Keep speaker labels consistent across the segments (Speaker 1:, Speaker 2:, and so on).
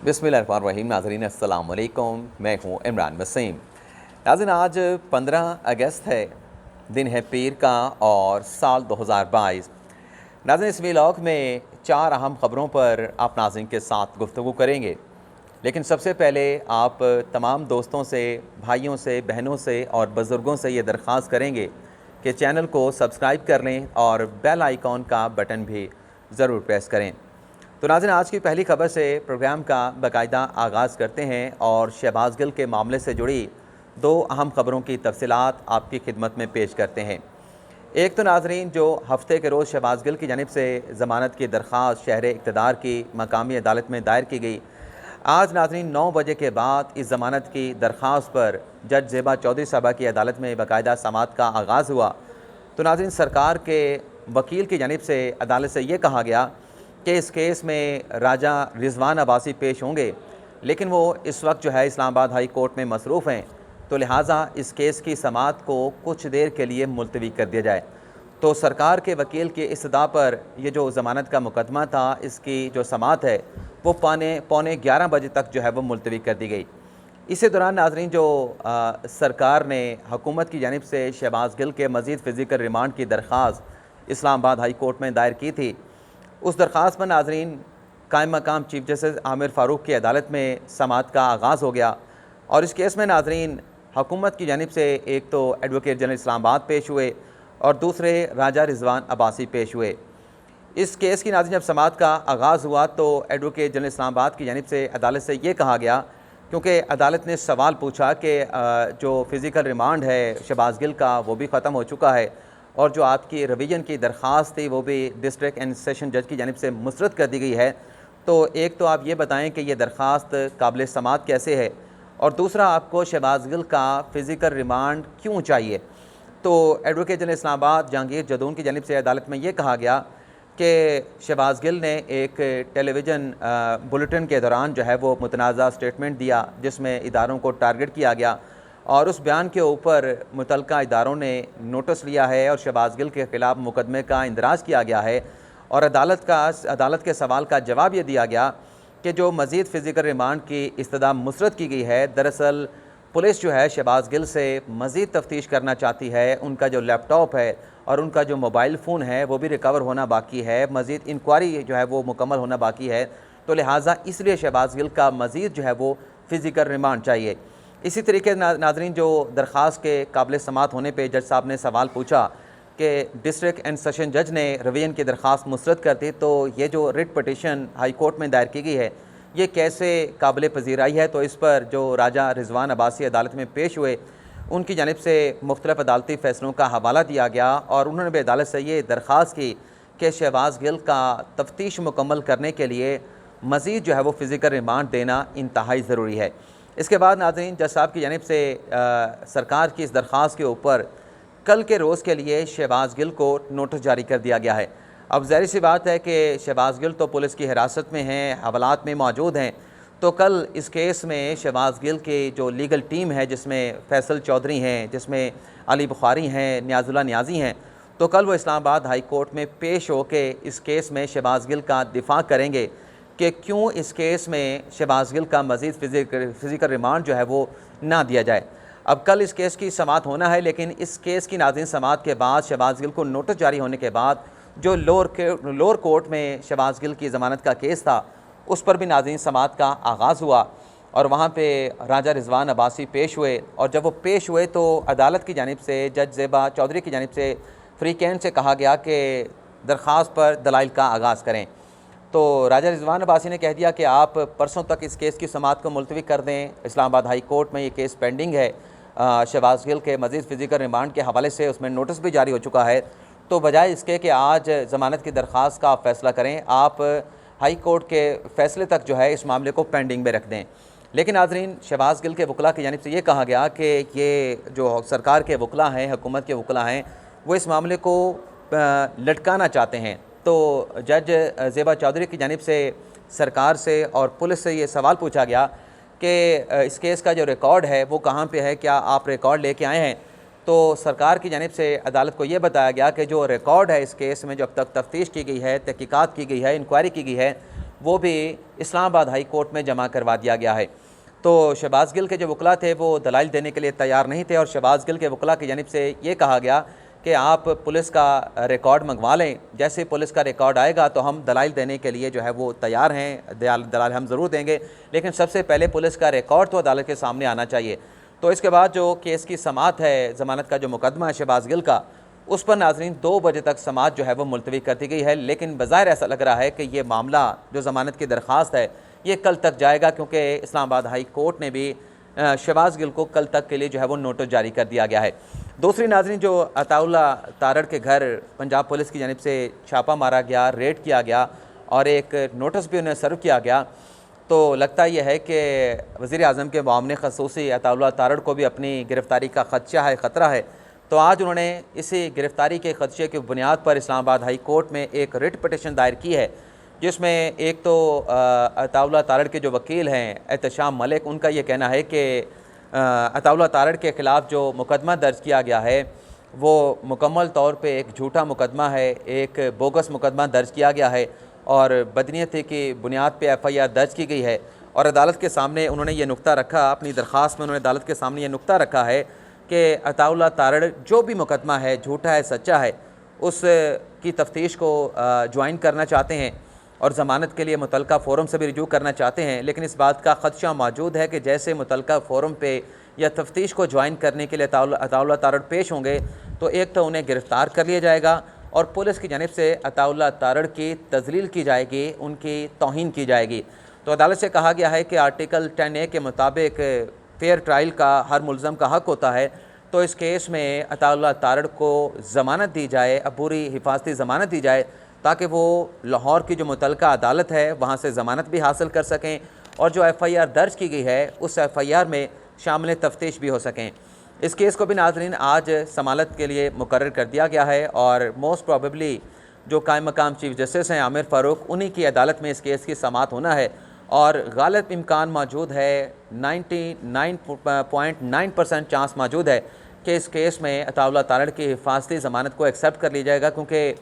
Speaker 1: बिस्मिल्लाहिर्रहमानिर्रहीम। नाज़रीन अस्सलाम वालेकुम, मैं हूँ इमरान वसीम। नाज़रीन, आज 15 अगस्त है, दिन है पीर का और साल 2022। नाज़रीन, इस व्लॉग में 4 अहम ख़बरों पर आप नाज़रीन के साथ गुफ्तगू करेंगे। लेकिन सबसे पहले आप तमाम दोस्तों से, भाइयों से, बहनों से और बुज़ुर्गों से ये दरख्वास्त करेंगे कि चैनल को सब्सक्राइब कर लें और बेल आइकॉन का बटन भी ज़रूर प्रेस करें। तो नाज़रीन, आज की पहली खबर से प्रोग्राम का बाकायदा आगाज़ करते हैं और शहबाज गिल के मामले से जुड़ी 2 अहम ख़बरों की तफसीलात आपकी खिदमत में पेश करते हैं। एक तो नाज़रीन, जो हफ्ते के रोज़ शहबाज गिल की जानिब से ज़मानत की दरख्वास्त शहर इक़्तिदार की मकामी अदालत में दायर की गई। आज नाज़रीन 9 बजे के बाद इस ज़मानत की दरख्वास्त पर जज ज़ेबा चौधरी साहबा की अदालत में बाकायदा समाअत का आगाज़ हुआ। तो नाज़रीन, सरकार के वकील की जानिब से अदालत से ये कहा गया कि इस केस में राजा रिजवान अब्बासी पेश होंगे, लेकिन वो इस वक्त जो है इस्लामाबाद हाई कोर्ट में मसरूफ़ हैं, तो लिहाजा इस केस की समाअत को कुछ देर के लिए मुलतवी कर दिया जाए। तो सरकार के वकील की इस्तदा पर यह जो ज़मानत का मुकदमा था, इसकी जो समाअत है वो पौने 11 बजे तक जो है वो मुलतवी कर दी गई। इसी दौरान नाज़रीन, जो सरकार ने हुकूमत की जानिब से शहबाज गिल के मज़ीद फ़िज़िकल रिमांड की दरख्वास्त इस्लामाबाद हाई कोर्ट में दायर की थी, उस दरख्वास्त पर नाज़रीन कायम मकाम चीफ जस्टिस आमिर फ़ारूक की अदालत में समाअत का आगाज़ हो गया। और इस केस में नाज़रीन हुकूमत की जानिब से एक तो एडवोकेट जनरल इस्लामाबाद पेश हुए और दूसरे राजा रिजवान अब्बासी पेश हुए। इस केस की नाज़रीन जब समाअत का आगाज़ हुआ तो एडवोकेट जनरल इस्लामाबाद की जानिब से अदालत से ये कहा गया, क्योंकि अदालत ने सवाल पूछा कि जो फ़िज़िकल रिमांड है शहबाज गिल का वो भी ख़त्म हो चुका है और जो आपकी रिवीजन की दरख्वास्त थी वो भी डिस्ट्रिक्ट एंड सेशन जज की जानिब से मुस्तरद कर दी गई है। तो एक तो आप ये बताएं कि ये दरख्वास्त काबिल समाअत कैसे है, और दूसरा आपको शहबाज गिल का फ़िज़िकल रिमांड क्यों चाहिए। तो एडवोकेट जनरल इस्लामाबाद जहांगीर जदून की जानिब से अदालत में ये कहा गया कि शहबाज गिल ने एक टेलीविज़न बुलेटिन के दौरान जो है वो मुतनाज़ा स्टेटमेंट दिया, जिसमें इदारों को टारगेट किया गया और उस बयान के ऊपर मुतल्लिका इदारों ने नोटिस लिया है और शहबाज गिल के ख़िलाफ़ मुकदमे का इंदराज किया गया है। और अदालत के सवाल का जवाब ये दिया गया कि जो मज़ीद फ़िज़िकल रिमांड की इस्तदा मुस्तरद की गई है, दरअसल पुलिस जो है शहबाज गिल से मज़ीद तफ्तीश करना चाहती है। उनका जो लैपटॉप है और उनका जो मोबाइल फ़ोन है वो भी रिकवर होना बाकी है, मज़ीद इंक्वायरी जो है वो मुकम्मल होना बाकी है। तो लिहाजा इसलिए शहबाज गिल का मज़ीद जो है वो फ़िज़िकल रिमांड चाहिए। इसी तरीके नाज़रीन, जो दरख्वास्त के काबिल समाअत होने पर जज साहब ने सवाल पूछा कि डिस्ट्रिक्ट एंड सेशन जज ने रिवीजन की दरख्वास्त मुस्तरद कर दी, तो ये जो रिट पटिशन हाई कोर्ट में दायर की गई है ये कैसे काबिल पज़ीराई है। तो इस पर जो राजा रिजवान अब्बासी अदालत में पेश हुए, उनकी जानिब से मुख्तलिफ़ अदालती फ़ैसलों का हवाला दिया गया और उन्होंने भी अदालत से ये दरख्वास्त की कि शहबाज गिल का तफ्तीश मुकम्मल करने के लिए मज़ीद जो है वो फ़िज़िकल रिमांड देना इंतहाई ज़रूरी है। इसके बाद नाज़रीन, जज साहब की जानिब से सरकार की इस दरख्वास्त के ऊपर कल के रोज़ के लिए शहबाज गिल को नोटिस जारी कर दिया गया है। अब ज़ाहिर सी बात है कि शहबाज गिल तो पुलिस की हिरासत में हैं, हवालात में मौजूद हैं, तो कल इस केस में शहबाज गिल की जो लीगल टीम है, जिसमें फैसल चौधरी हैं, जिसमें अली बुखारी हैं, नियाज़ुल्लाह नियाज़ी हैं, तो कल वो इस्लामाबाद हाई कोर्ट में पेश हो के इस केस में शहबाज गिल का दिफा करेंगे कि क्यों इस केस में शहबाज गिल का मज़ीद फ़िज़िकल रिमांड जो है वो ना दिया जाए। अब कल इस केस की समाअत होना है, लेकिन इस केस की नाज़रीन समाअत के बाद शहबाज गिल को नोटिस जारी होने के बाद जो लोअर कोर्ट में शहबाज गिल की ज़मानत का केस था, उस पर भी नाज़रीन समाअत का आगाज़ हुआ और वहाँ पे राजा रिजवान अब्बासी पेश हुए। और जब वो पेश हुए तो अदालत की जानिब से जज ज़ेबा चौधरी की जानिब से फ्री कैंड से कहा गया कि दरख्वास्त पर दलाइल का आगाज़ करें। तो राजा रिजवान अब्बासी ने कह दिया कि आप परसों तक इस केस की समाअत को मुलतवी कर दें। इस्लामाबाद हाई कोर्ट में ये केस पेंडिंग है, शहबाज गिल के मज़ीद फ़िज़िकल रिमांड के हवाले से उसमें नोटिस भी जारी हो चुका है। तो बजाय इसके कि आज ज़मानत की दरख्वास्त का फ़ैसला करें, आप हाई कोर्ट के फ़ैसले तक जो है इस मामले को पेंडिंग में रख दें। लेकिन नाज़रीन, शहबाज गिल के वकला की जानिब से ये कहा गया कि ये जो सरकार के वकला हैं, हुकूमत के वकला हैं, वो इस मामले को लटकाना चाहते हैं। तो जज ज़ेबा चौधरी की जानिब से सरकार से और पुलिस से ये सवाल पूछा गया कि इस केस का जो रिकॉर्ड है वो कहाँ पे है, क्या आप रिकॉर्ड लेके आए हैं। तो सरकार की जानिब से अदालत को ये बताया गया कि जो रिकॉर्ड है इस केस में, जो अब तक तफ्तीश की गई है, तहकीकात की गई है, इंक्वायरी की गई है, वो भी इस्लामाबाद हाई कोर्ट में जमा करवा दिया गया है। तो शहबाज गिल के जो वकला थे वो दलाइल देने के लिए तैयार नहीं थे और शहबाज गिल के वकला की जानिब से ये कहा गया कि आप पुलिस का रिकॉर्ड मंगवा लें, जैसे पुलिस का रिकॉर्ड आएगा तो हम दलाइल देने के लिए जो है वो तैयार हैं, दलाल हम ज़रूर देंगे, लेकिन सबसे पहले पुलिस का रिकॉर्ड तो अदालत के सामने आना चाहिए। तो इसके बाद जो केस की समाअत है, ज़मानत का जो मुकदमा है शहबाज गिल का, उस पर नाज़रीन 2 बजे तक समाअत जो है वो मुलतवी कर दी गई है। लेकिन बज़ाहिर ऐसा लग रहा है कि ये मामला जो ज़मानत की दरख्वास्त है ये कल तक जाएगा, क्योंकि इस्लामाबाद हाई कोर्ट ने भी शहबाज गिल को कल तक के लिए जो है वो नोटिस जारी कर दिया गया है। दूसरी नाज़रीन, जो अताउल्लाह तारड़ के घर पंजाब पुलिस की जानिब से छापा मारा गया, रेड किया गया और एक नोटिस भी उन्हें सर्व किया गया, तो लगता यह है कि वज़ीर आज़म के मामले ख़ुसूसी अताउल्लाह तारड़ को भी अपनी गिरफ़्तारी का ख़दशा है, ख़तरा है। तो आज उन्होंने इसी गिरफ़्तारी के ख़दशे की बुनियाद पर इस्लामाबाद हाई कोर्ट में एक रिट पटिशन दायर की है, जिसमें एक तो अताउल्लाह तारड़ के जो वकील हैं एहतशाम मलिक, उनका ये कहना है कि अताउल्लाह तारड़ के ख़िलाफ़ जो मुकदमा दर्ज किया गया है वो मुकम्मल तौर पे एक झूठा मुकदमा है, एक बोगस मुकदमा दर्ज किया गया है और बदनीयती की बुनियाद पे FIR दर्ज की गई है। और अदालत के सामने उन्होंने ये नुक्ता रखा, अपनी दरख्वास्त में उन्होंने अदालत के सामने ये नुक्ता रखा है कि अताउल्लाह तारड़ जो भी मुकदमा है, झूठा है सच्चा है, उस की तफ्तीश को ज्वाइन करना चाहते हैं और ज़मानत के लिए मुतलका फ़ोरम से भी रिजू करना चाहते हैं। लेकिन इस बात का ख़दशा मौजूद है कि जैसे मुतलका फ़ोरम पे या तफ्तीश को ज्वाइन करने के लिए अताउल्लाह तारड़ पेश होंगे तो एक तो उन्हें गिरफ़्तार कर लिया जाएगा और पुलिस की जानिब से अताउल्लाह तारड़ की तज़लील की जाएगी, उनकी तौहीन की जाएगी। तो अदालत से कहा गया है कि आर्टिकल 10A के मुताबिक फेयर ट्रायल का हर मुल्ज़म का हक़ होता है। तो इस केस में अताउल्लाह तारड़ को ज़मानत दी जाए, अबूरी हिफाजती ज़मानत दी जाए, ताकि वो लाहौर की जो मुतलका अदालत है वहाँ से ज़मानत भी हासिल कर सकें और जो FIR दर्ज की गई है उस FIR में शामिल तफ्तीश भी हो सकें। इस केस को भी नाज़रीन आज समालत के लिए मुकर्रर कर दिया गया है और मोस्ट प्रॉबेबली जो कायम मकाम चीफ जस्टिस हैं आमिर फ़ारूक, उन्हीं की अदालत में इस केस की समाअत होना है और गालिब इम्कान मौजूद है, 99.9% चांस मौजूद है कि इस केस में अताउल्लाह तारड़ की हिफाजती ज़मानत को एक्सेप्ट कर लिया जाएगा। क्योंकि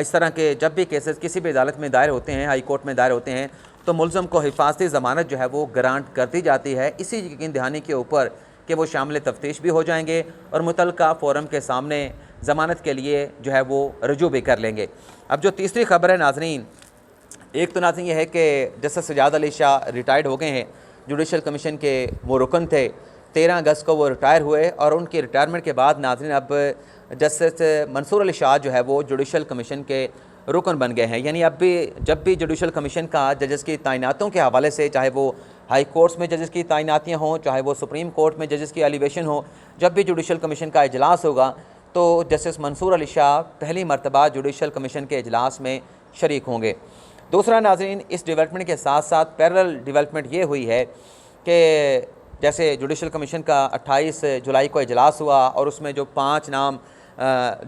Speaker 1: इस तरह के जब भी केसेस किसी भी अदालत में दायर होते हैं, हाई कोर्ट में दायर होते हैं, तो मुल्ज़म को हिफाजती ज़मानत जो है वो ग्रांट कर दी जाती है, इसी यकीन दहानी के ऊपर कि वो शामिल तफ्तीश भी हो जाएंगे और मुतलका फ़ोरम के सामने ज़मानत के लिए जो है वो रजू भी कर लेंगे। अब जो तीसरी खबर है नाज़रीन, एक तो नाज़रीन ये है कि जस्टिस सजाद अली शाह रिटायर्ड हो गए हैं, जुडिशल कमीशन के वो रुकन थे, 13 अगस्त को वो रिटायर हुए और उनके रिटायरमेंट के बाद नाज़रीन अब जस्टिस मंसूर अली शाह जो है वो जुडिशल कमीशन के रुकन बन गए हैं। यानी अब भी जब भी जुडिशल कमीशन का जजेस की तैनातों के हवाले से, चाहे वो हाई कोर्ट्स में जजेस की तैनातियाँ हों, चाहे वो सुप्रीम कोर्ट में जजेस की एलिवेशन हो, जब भी जुडिशल कमीशन का इजलास होगा तो जस्टिस मंसूर अली शाह पहली मरतबा जुडिशल कमीशन के इजलास में शरीक होंगे। दूसरा नाज़रीन, इस डेवलपमेंट के साथ साथ पैरेलल डेवलपमेंट ये हुई है कि जैसे जुडिशल कमीशन का 28 जुलाई को इजलास हुआ और उसमें जो 5 नाम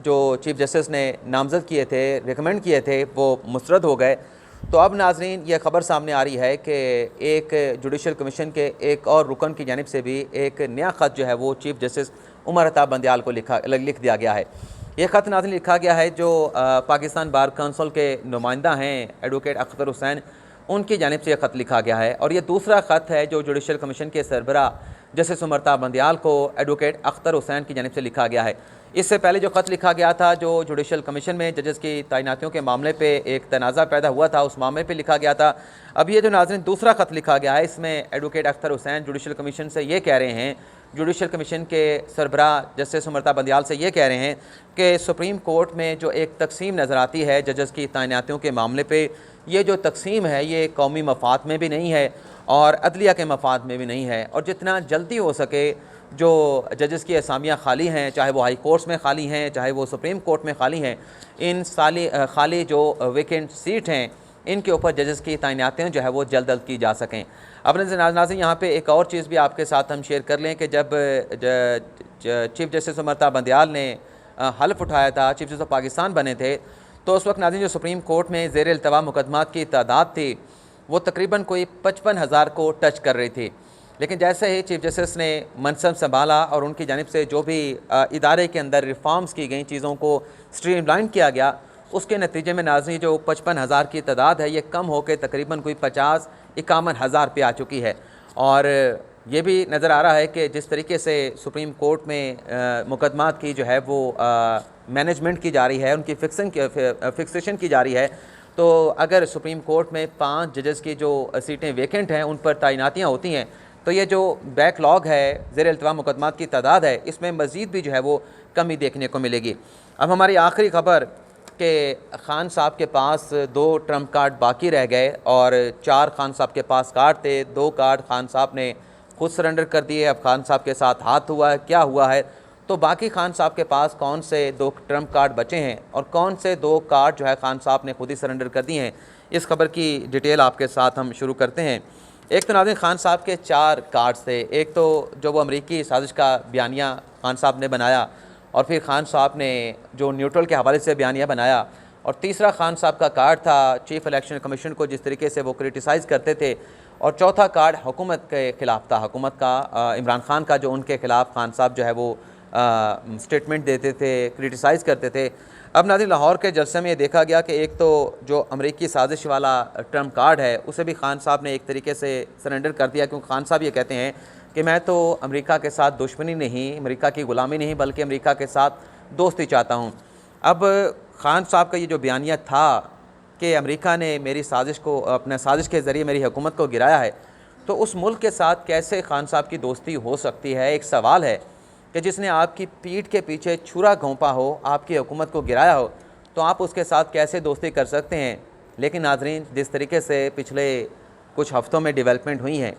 Speaker 1: जो चीफ जस्टिस ने नामज़द किए थे, रिकमेंड किए थे, वो मुस्तरद हो गए। तो अब नाज़रीन ये ख़बर सामने आ रही है कि एक जुडिशल कमीशन के एक और रुकन की जानिब से भी एक नया ख़त जो है वो चीफ जस्टिस उमर अता बंदियाल को लिख दिया गया है। ये ख़त नाज़रीन लिखा गया है जो पाकिस्तान बार काउंसिल के नुमाइंदा हैं एडवोकेट अख्तर हुसैन, उनकी जानिब से यह ख़त लिखा गया है और ये दूसरा ख़त है जो जुडिशल कमीशन के सरबरा जस्टिस उमर अता बंदियाल को एडवोकेट अख्तर हुसैन की जानिब से लिखा गया है। इससे पहले जो ख़त लिखा गया था जो जुडिशल कमीशन में जजेस की तैनातियों के मामले पे एक तनाज़ा पैदा हुआ था, उस मामले पे लिखा गया था। अब ये जो नाज़रीन दूसरा ख़त लिखा गया है, इसमें advocate Akhtar Hussain judicial commission से ये कह रहे हैं, जुडिशल कमीशन के सरबरा जस्टिस उमर अता बंदियाल से ये कह रहे हैं कि सुप्रीम कोर्ट में जो एक तकसीम नज़र आती है जजेस की तैनातियों के मामले पर, ये जो तकसीम है ये कौमी मफाद में भी नहीं है और अदलिया के मफाद में भी नहीं है और जितना जल्दी हो सके जो जजेस की असामियाँ खाली हैं, चाहे वो हाई कोर्ट्स में खाली हैं, चाहे वो सुप्रीम कोर्ट में खाली हैं, इन खाली जो वेकेंट सीट हैं इनके ऊपर जजेस की तैनातियाँ जो है वो जल्द जल्द की जा सकें। अब नाज़रीन यहाँ पे एक और चीज़ भी आपके साथ हम शेयर कर लें कि जब चीफ जस्टिस उमर अता बंदियाल ने हल्फ उठाया था, चीफ जस्टिस ऑफ पाकिस्तान बने थे, तो उस वक्त नाज़रीन जो सुप्रीम कोर्ट में ज़ेर इल्तवा मुकदमात की तादाद थी वो तकरीबन कोई 55,000 को टच कर रही थी। लेकिन जैसे ही चीफ जस्टिस ने मनसब संभाला और उनकी जानिब से जो भी इदारे के अंदर रिफॉर्म्स की गई, चीज़ों को स्ट्रीमलाइन किया गया, उसके नतीजे में नाज़रीन जो 55,000 की तादाद है ये कम होकर तकरीबन कोई 50-51 हज़ार पे आ चुकी है। और ये भी नज़र आ रहा है कि जिस तरीके से सुप्रीम कोर्ट में मुकदमात की जो है वो मैनेजमेंट की जा रही है, उनकी फिक्सेशन की जा रही है, तो अगर सुप्रीम कोर्ट में 5 जजेस की जो सीटें वेकेंट हैं उन पर तैनातियाँ होती हैं तो ये जो बैकलॉग है ज़ेर इल्तवा मुकदमात की तादाद है इसमें मज़ीद भी जो है वो कमी देखने को मिलेगी। अब हमारी आखिरी खबर कि खान साहब के पास 2 ट्रम्प कार्ड बाकी रह गए और 4 खान साहब के पास कार्ड थे, 2 कार्ड खान साहब ने खुद सरेंडर कर दिए। अब खान साहब के साथ हाथ हुआ है, क्या हुआ है, तो बाकी खान साहब के पास कौन से 2 ट्रम्प कार्ड बचे हैं और कौन से 2 कार्ड जो है खान साहब ने खुद ही सरेंडर कर दिए हैं, इस खबर की डिटेल आपके साथ हम शुरू करते हैं। एक तो नाज़रीन खान साहब के 4 कार्ड्स थे। एक तो जो वो अमरीकी साजिश का बयानिया खान साहब ने बनाया और फिर खान साहब ने जो न्यूट्रल के हवाले से बयानिया बनाया, और तीसरा खान साहब का कार्ड था चीफ़ इलेक्शन कमीशन को जिस तरीके से वो क्रिटिसाइज़ करते थे, और चौथा कार्ड हुकूमत के ख़िलाफ़ था, हुकूमत का इमरान खान का जो उनके ख़िलाफ़ खान साहब जो है वो स्टेटमेंट देते थे, क्रिटिसाइज़ करते थे। अब नाज़रीन लाहौर के जलसे में ये देखा गया कि एक तो जो अमरीकी साजिश वाला ट्रम्प कार्ड है उसे भी खान साहब ने एक तरीके से सरेंडर कर दिया, क्योंकि खान साहब ये कहते हैं कि मैं तो अमेरिका के साथ दुश्मनी नहीं, अमेरिका की ग़ुलामी नहीं, बल्कि अमेरिका के साथ दोस्ती चाहता हूँ। अब खान साहब का ये जो बयानिया था कि अमेरिका ने मेरी साजिश को, अपने साजिश के ज़रिए मेरी हुकूमत को गिराया है, तो उस मुल्क के साथ कैसे खान साहब की दोस्ती हो सकती है। एक सवाल है कि जिसने आपकी पीठ के पीछे छुरा घोंपा हो, आपकी हुकूमत को गिराया हो, तो आप उसके साथ कैसे दोस्ती कर सकते हैं। लेकिन नाज़रीन जिस तरीके से पिछले कुछ हफ़्तों में डेवलपमेंट हुई हैं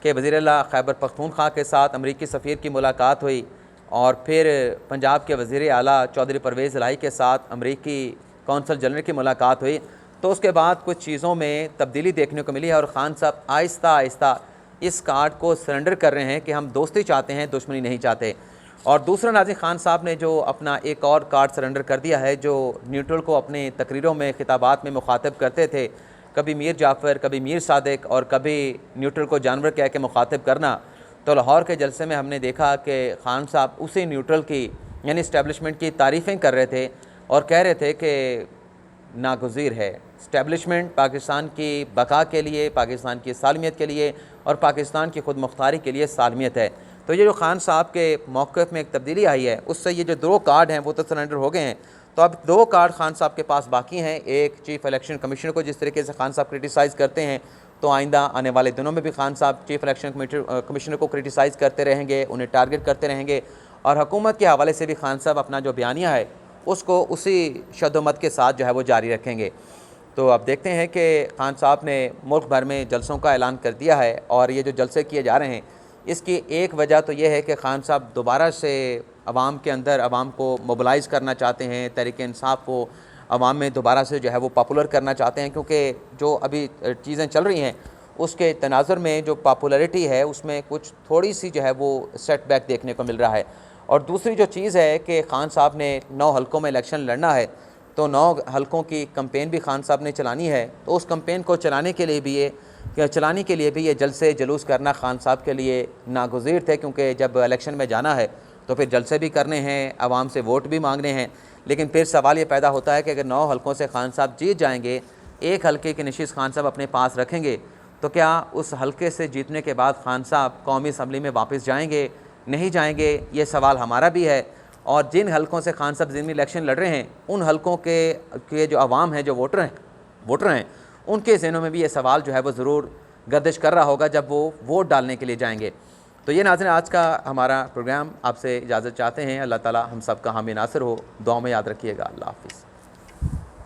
Speaker 1: कि वज़ीर-ए-आला खैबर पख्तूनख्वा के साथ अमरीकी सफ़ीर की मुलाकात हुई और फिर पंजाब के वज़ीर-ए-आला चौधरी परवेज़ इलाही के साथ अमरीकी कौंसल जनरल की मुलाकात हुई, तो उसके बाद कुछ चीज़ों में तब्दीली देखने को मिली है और ख़ान साहब आहिस्ता आहिस्ता इस कार्ड को सरेंडर कर रहे हैं कि हम दोस्ती चाहते हैं, दुश्मनी नहीं चाहते। और दूसरा नाज़रीन खान साहब ने जो अपना एक और कार्ड सरेंडर कर दिया है, जो न्यूट्रल को अपने तकरीरों में खिताबात में मुखातिब करते थे, कभी मीर जाफ़र, कभी मीर सादिक और कभी न्यूट्रल को जानवर कह के मुखातिब करना, तो लाहौर के जलसे में हमने देखा कि खान साहब उसी न्यूट्रल की यानी इस्टेब्लिशमेंट की तारीफ़ें कर रहे थे और कह रहे थे कि नागुज़ीर है इस्टेब्लिशमेंट पाकिस्तान की बका के लिए, पाकिस्तान की सालमियत के लिए और पाकिस्तान की खुद मुख्तारी के लिए सालमियत है। तो ये जो खान साहब के मौक़िफ़ में एक तब्दीली आई है, उससे ये जो 2 कार्ड हैं वो तो सरेंडर हो गए हैं, तो अब 2 कार्ड खान साहब के पास बाकी हैं। एक चीफ़ इलेक्शन कमीशन को जिस तरीके से खान साहब क्रिटिसाइज़ करते हैं, तो आइंदा आने वाले दिनों में भी खान साहब चीफ़ इलेक्शन कमीशनर को क्रिटिसाइज़ करते रहेंगे, उन्हें टारगेट करते रहेंगे, और हुकूमत के हवाले से भी खान साहब अपना जो बयानिया है उसको उसी शद्दोमत के साथ जो है वो जारी रखेंगे। तो अब देखते हैं कि खान साहब ने मुल्क भर में जलसों का ऐलान कर दिया है, और ये जो जलसे किए जा रहे हैं इसकी एक वजह तो ये है कि खान साहब दोबारा से अवाम के अंदर अवाम को मोबिलाइज़ करना चाहते हैं, तहरीक-ए-इंसाफ को अवाम में दोबारा से जो है वो पॉपुलर करना चाहते हैं, क्योंकि जो अभी चीज़ें चल रही हैं उसके तनाज़ुर में जो पॉपुलैरिटी है उसमें कुछ थोड़ी सी जो है वो सेटबैक देखने को मिल रहा है। और दूसरी जो चीज़ है कि खान साहब ने 9 हलकों में इलेक्शन लड़ना है, तो 9 हलकों की कैंपेन भी खान साहब ने चलानी है, तो उस कैंपेन को चलाने के लिए भी ये जलसे जुलूस करना खान साहब के लिए नागुज़ीर थे, क्योंकि जब इलेक्शन में जाना है तो फिर जलसे भी करने हैं, आवाम से वोट भी मांगने हैं। लेकिन फिर सवाल ये पैदा होता है कि अगर 9 हलकों से खान साहब जीत जाएंगे, एक हलके की नशिस्त खान साहब अपने पास रखेंगे, तो क्या उस हलके से जीतने के बाद खान साहब कौमी असम्बली में वापस जाएंगे, नहीं जाएंगे, ये सवाल हमारा भी है। और जिन हलकों से खान साहब ज़िमनी इलेक्शन लड़ रहे हैं, उन हलकों के जो आवाम हैं, जो वोटर हैं, उनके ज़हनों में भी ये सवाल जो है वो ज़रूर गर्दिश कर रहा होगा जब वो वोट डालने के लिए जाएंगे। तो ये नाज़रीन आज का हमारा प्रोग्राम, आपसे इजाज़त चाहते हैं। अल्लाह ताला हम सब का हामी नासिर हो, दुआ में याद रखिएगा। अल्लाह हाफ़िज़।